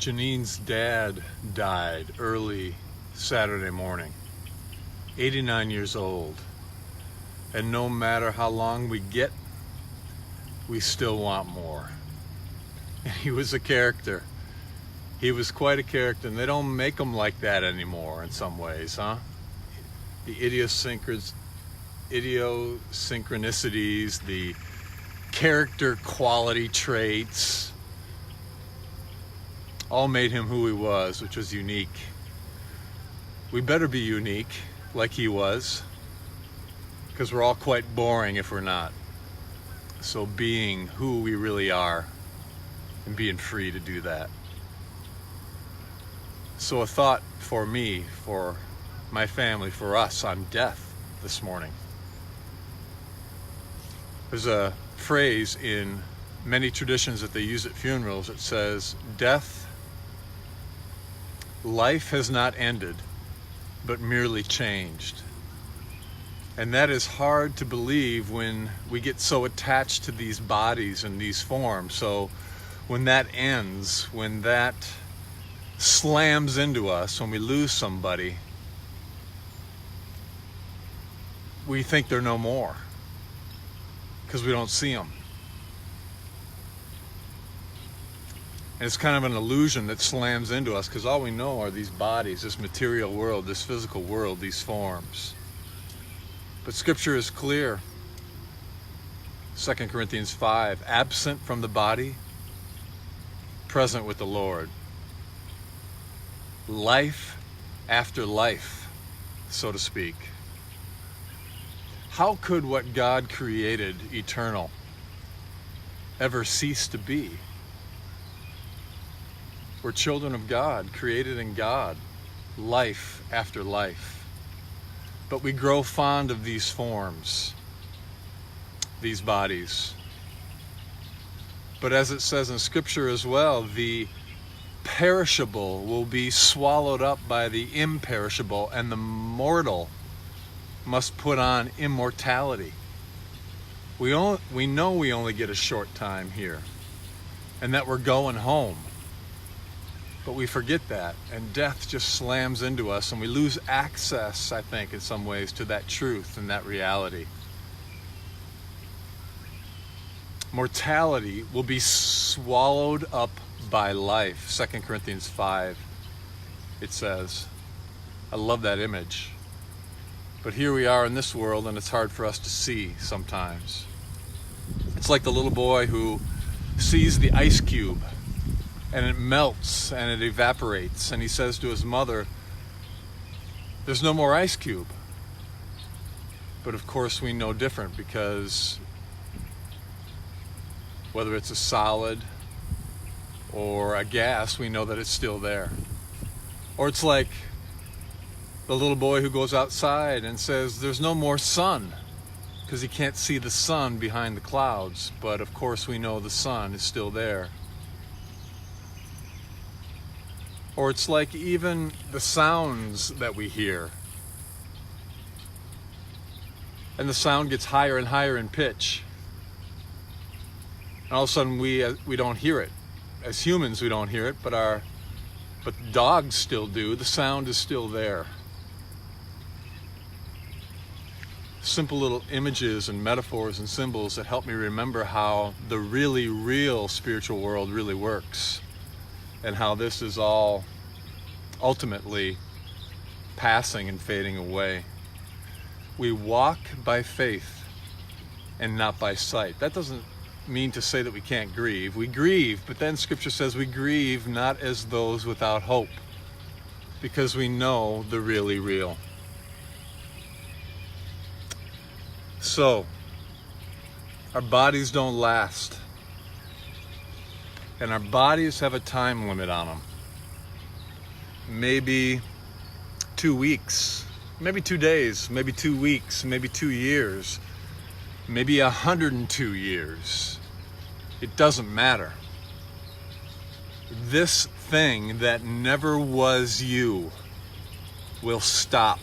Janine's dad died early Saturday morning, 89 years old. And no matter how long we get, we still want more. And he was a character. He was quite a character, and they don't make them like that anymore in some ways, huh? The idiosyncronicities, the character quality traits, all made him who he was, which was unique. We better be unique like he was, because we're all quite boring if we're not. So being who we really are and being free to do that. So a thought for me, for my family, for us on death this morning. There's a phrase in many traditions that they use at funerals. It says, life has not ended, but merely changed. And that is hard to believe when we get so attached to these bodies and these forms. So when that ends, when that slams into us, when we lose somebody, we think they're no more because we don't see them. And it's kind of an illusion that slams into us because all we know are these bodies, this material world, this physical world, these forms. But Scripture is clear. 2 Corinthians 5, absent from the body, present with the Lord. Life after life, so to speak. How could what God created, eternal, ever cease to be? We're children of God, created in God, life after life. But we grow fond of these forms, these bodies. But as it says in Scripture as well, the perishable will be swallowed up by the imperishable, and the mortal must put on immortality. We know we only get a short time here, and that we're going home. But we forget that, and death just slams into us, and we lose access, I think, in some ways, to that truth and that reality. Mortality will be swallowed up by life. 2 Corinthians 5, it says. I love that image. But here we are in this world, and it's hard for us to see sometimes. It's like the little boy who sees the ice cube, and it melts and it evaporates, and he says to his mother, there's no more ice cube. But of course we know different, because whether it's a solid or a gas, we know that it's still there. Or it's like the little boy who goes outside and says there's no more sun, because he can't see the sun behind the clouds. But of course we know the sun is still there. Or it's like even the sounds that we hear. And the sound gets higher and higher in pitch. And all of a sudden we don't hear it. As humans we don't hear it, but dogs still do. The sound is still there. Simple little images and metaphors and symbols that help me remember how the really real spiritual world really works, and how this is all ultimately passing and fading away. We walk by faith and not by sight. That doesn't mean to say that we can't grieve. We grieve, but then Scripture says we grieve not as those without hope, because we know the really real. So, our bodies don't last. And our bodies have a time limit on them. Maybe 2 weeks, maybe 2 days, maybe 2 weeks, maybe 2 years, maybe 102 years. It doesn't matter. This thing that never was you will stop,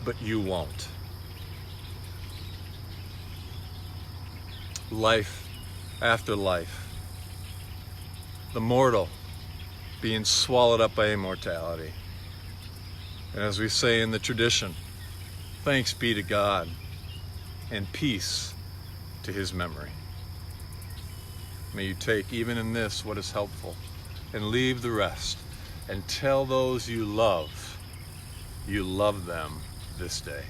but you won't. Life after life. the mortal being swallowed up by immortality. And as we say in the tradition, thanks be to God and peace to his memory. May you take even in this what is helpful and leave the rest, and tell those you love them this day.